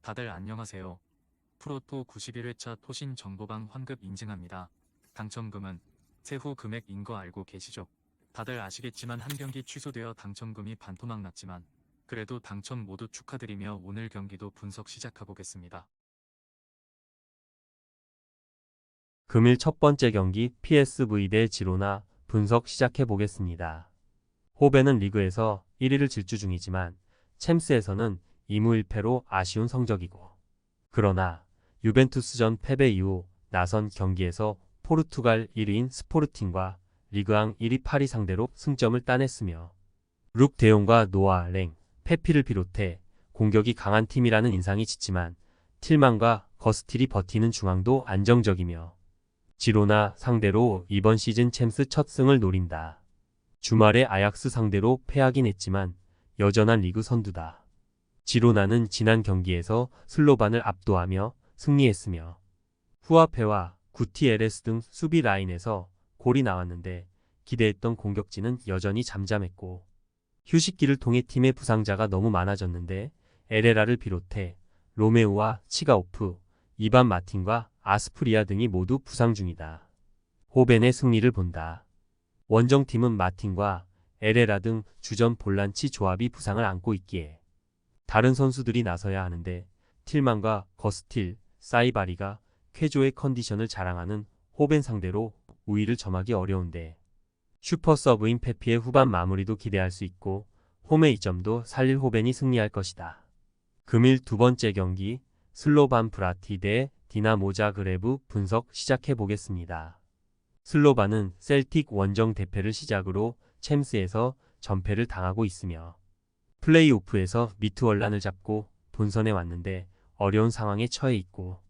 다들 안녕하세요. 프로토 91회차 토신 정보방 환급 인증합니다. 당첨금은 세후 금액인 거 알고 계시죠? 다들 아시겠지만 한 경기 취소되어 당첨금이 반토막 났지만 그래도 당첨 모두 축하드리며 오늘 경기도 분석 시작해보겠습니다. 금일 첫 번째 경기 PSV 대 지로나 분석 시작해 보겠습니다. 호벤은 리그에서 1위를 질주 중이지만 챔스에서는 2무 1패로 아쉬운 성적이고, 그러나 유벤투스전 패배 이후 나선 경기에서 포르투갈 1위인 스포르팅과 리그왕 1위 파리 상대로 승점을 따냈으며 룩 데용과 노아 랭, 페피를 비롯해 공격이 강한 팀이라는 인상이 짙지만 틸만과 거스틸이 버티는 중앙도 안정적이며 지로나 상대로 이번 시즌 챔스 첫 승을 노린다. 주말에 아약스 상대로 패하긴 했지만 여전한 리그 선두다. 지로나는 지난 경기에서 슬로반을 압도하며 승리했으며 후아페와 구티에레스 등 수비 라인에서 골이 나왔는데 기대했던 공격진은 여전히 잠잠했고, 휴식기를 통해 팀의 부상자가 너무 많아졌는데 에레라를 비롯해 로메우와 치가오프, 이반 마틴과 아스프리아 등이 모두 부상 중이다. 호벤의 승리를 본다. 원정팀은 마틴과 에레라 등 주전 볼란치 조합이 부상을 안고 있기에 다른 선수들이 나서야 하는데 틸만과 거스틸, 사이바리가 쾌조의 컨디션을 자랑하는 호벤 상대로 우위를 점하기 어려운데 슈퍼 서브인 페피의 후반 마무리도 기대할 수 있고 홈의 이점도 살릴 호벤이 승리할 것이다. 금일 두 번째 경기 슬로반 브라티 대 디나모 자그레브 분석 시작해 보겠습니다. 슬로반은 셀틱 원정 대패를 시작으로 챔스에서 전패를 당하고 있으며 플레이오프에서 미투얼란을 잡고 본선에 왔는데 어려운 상황에 처해 있고,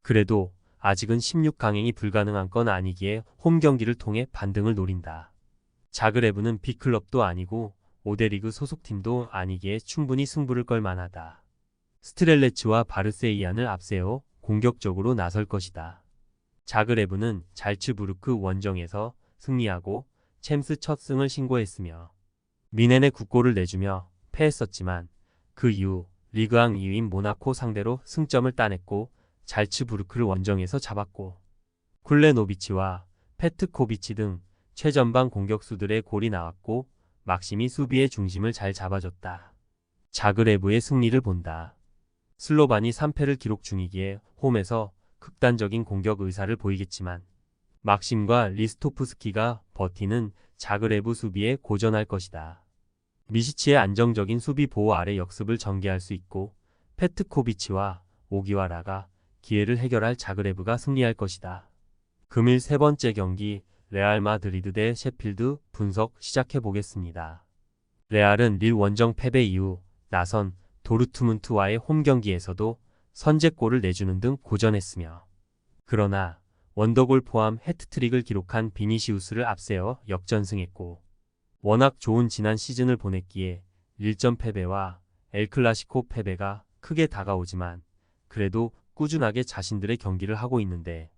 그래도 아직은 16강행이 불가능한 건 아니기에 홈 경기를 통해 반등을 노린다. 자그레브는 B클럽도 아니고 5대 리그 소속팀도 아니기에 충분히 승부를 걸 만하다. 스트렐레츠와 바르세이안을 앞세워 공격적으로 나설 것이다. 자그레브는 잘츠부르크 원정에서 승리하고 챔스 첫 승을 신고했으며 미넨에 9골을 내주며 패했었지만 그 이후 리그왕 2위인 모나코 상대로 승점을 따냈고 잘츠부르크를 원정에서 잡았고, 쿨레노비치와 페트코비치 등 최전방 공격수들의 골이 나왔고 막심이 수비의 중심을 잘 잡아줬다. 자그레브의 승리를 본다. 슬로반이 3패를 기록 중이기에 홈에서 극단적인 공격 의사를 보이겠지만 막심과 리스토프스키가 버티는 자그레브 수비에 고전할 것이다. 미시치의 안정적인 수비 보호 아래 역습을 전개할 수 있고 페트코비치와 오기와라가 기회를 해결할 자그레브가 승리할 것이다. 금일 세 번째 경기 레알 마드리드 대 셰필드 분석 시작해 보겠습니다. 레알은 릴 원정 패배 이후 나선 도르트문트와의 홈 경기에서도 선제골을 내주는 등 고전했으며, 그러나 원더골 포함 해트트릭을 기록한 비니시우스를 앞세워 역전승했고, 워낙 좋은 지난 시즌을 보냈기에 릴전 패배와 엘클라시코 패배가 크게 다가오지만 그래도 꾸준하게 자신들의 경기를 하고 있는데,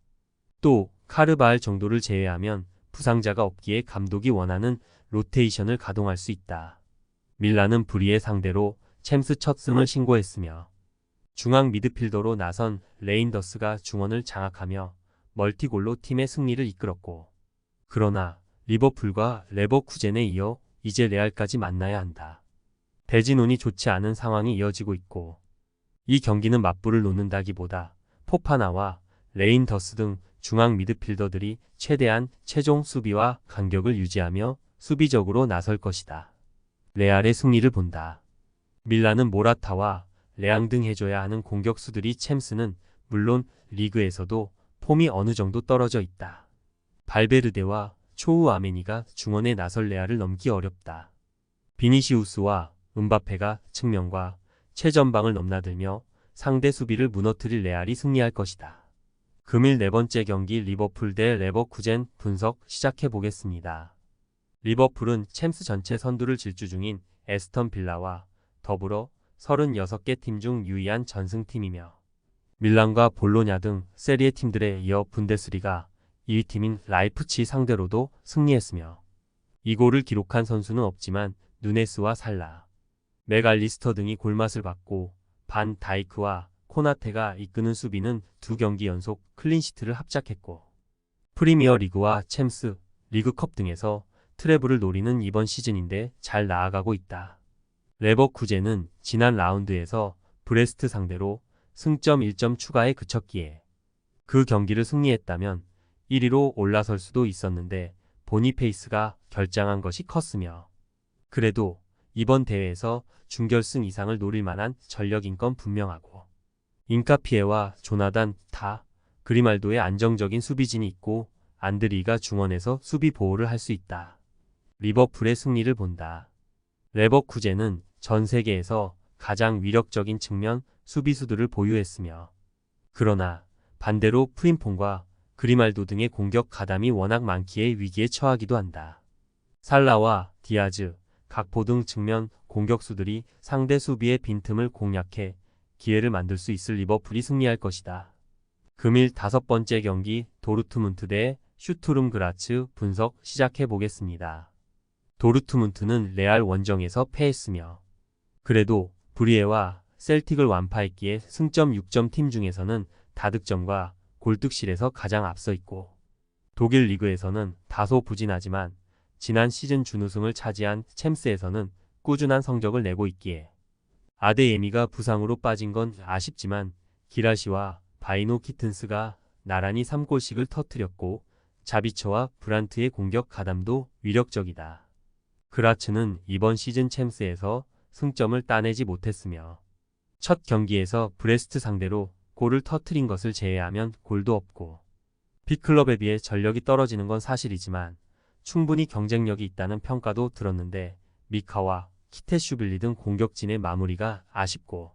또 카르바알 정도를 제외하면 부상자가 없기에 감독이 원하는 로테이션을 가동할 수 있다. 밀란은 브리에 상대로 챔스 첫 승을 신고했으며 중앙 미드필더로 나선 레인더스가 중원을 장악하며 멀티골로 팀의 승리를 이끌었고, 그러나 리버풀과 레버쿠젠에 이어 이제 레알까지 만나야 한다. 대진운이 좋지 않은 상황이 이어지고 있고, 이 경기는 맞불을 놓는다기보다 포파나와 레인더스 등 중앙 미드필더들이 최대한 최종 수비와 간격을 유지하며 수비적으로 나설 것이다. 레알의 승리를 본다. 밀란은 모라타와 레앙 등 해줘야 하는 공격수들이 챔스는 물론 리그에서도 폼이 어느 정도 떨어져 있다. 발베르데와 초우 아메니가 중원에 나설 레알을 넘기 어렵다. 비니시우스와 음바페가 측면과 최전방을 넘나들며 상대 수비를 무너뜨릴 레알이 승리할 것이다. 금일 네 번째 경기 리버풀 대 레버쿠젠 분석 시작해 보겠습니다. 리버풀은 챔스 전체 선두를 질주 중인 에스턴 빌라와 더불어 36개 팀 중 유일한 전승팀이며 밀란과 볼로냐 등 세리에 팀들에 이어 분데스리가 2위 팀인 라이프치히 상대로도 승리했으며 이 골을 기록한 선수는 없지만 누네스와 살라, 맥알리스터 등이 골맛을 봤고 반 다이크와 코나테가 이끄는 수비는 2경기 연속 클린시트를 합작했고 프리미어 리그와 챔스, 리그컵 등에서 트래블을 노리는 이번 시즌인데 잘 나아가고 있다. 레버쿠젠은 지난 라운드에서 브레스트 상대로 승점 1점 추가에 그쳤기에 그 경기를 승리했다면 1위로 올라설 수도 있었는데 보니페이스가 결장한 것이 컸으며 그래도 이번 대회에서 준결승 이상을 노릴 만한 전력인 건 분명하고 인카피에와 조나단 다 그리말도의 안정적인 수비진이 있고 안드리가 중원에서 수비 보호를 할 수 있다. 리버풀의 승리를 본다. 레버쿠젠은 전 세계에서 가장 위력적인 측면 수비수들을 보유했으며 그러나 반대로 프림폰과 그리말도 등의 공격 가담이 워낙 많기에 위기에 처하기도 한다. 살라와 디아즈, 각포 등 측면 공격수들이 상대 수비의 빈틈을 공략해 기회를 만들 수 있을 리버풀이 승리할 것이다. 금일 5번째 경기 도르트문트 대 슈투름 그라츠 분석 시작해 보겠습니다. 도르트문트는 레알 원정에서 패했으며 그래도 브리에와 셀틱을 완파했기에 승점 6점 팀 중에서는 다득점과 골득실에서 가장 앞서 있고 독일 리그에서는 다소 부진하지만 지난 시즌 준우승을 차지한 챔스에서는 꾸준한 성적을 내고 있기에 아데예미가 부상으로 빠진 건 아쉽지만 기라시와 바이노 키튼스가 나란히 3골씩을 터뜨렸고 자비처와 브란트의 공격 가담도 위력적이다. 그라츠는 이번 시즌 챔스에서 승점을 따내지 못했으며 첫 경기에서 브레스트 상대로 골을 터뜨린 것을 제외하면 골도 없고 빅클럽에 비해 전력이 떨어지는 건 사실이지만 충분히 경쟁력이 있다는 평가도 들었는데 미카와 키테슈빌리 등 공격진의 마무리가 아쉽고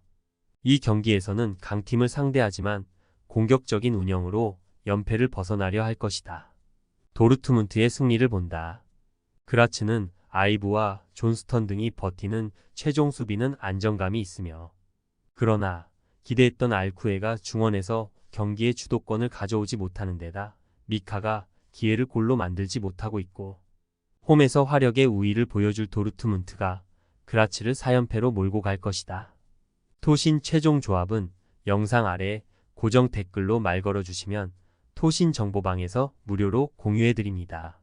이 경기에서는 강팀을 상대하지만 공격적인 운영으로 연패를 벗어나려 할 것이다. 도르트문트의 승리를 본다. 그라츠는 아이브와 존스턴 등이 버티는 최종 수비는 안정감이 있으며 그러나 기대했던 알쿠에가 중원에서 경기의 주도권을 가져오지 못하는 데다 미카가 기회를 골로 만들지 못하고 있고 홈에서 화력의 우위를 보여줄 도르트문트가 그라츠를 4연패로 몰고 갈 것이다. 토신 최종 조합은 영상 아래 고정 댓글로 말 걸어주시면 토신 정보방에서 무료로 공유해드립니다.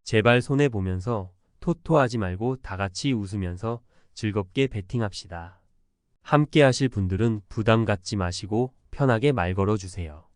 제발 손해보면서 토토하지 말고 다같이 웃으면서 즐겁게 베팅합시다. 함께 하실 분들은 부담 갖지 마시고 편하게 말 걸어주세요.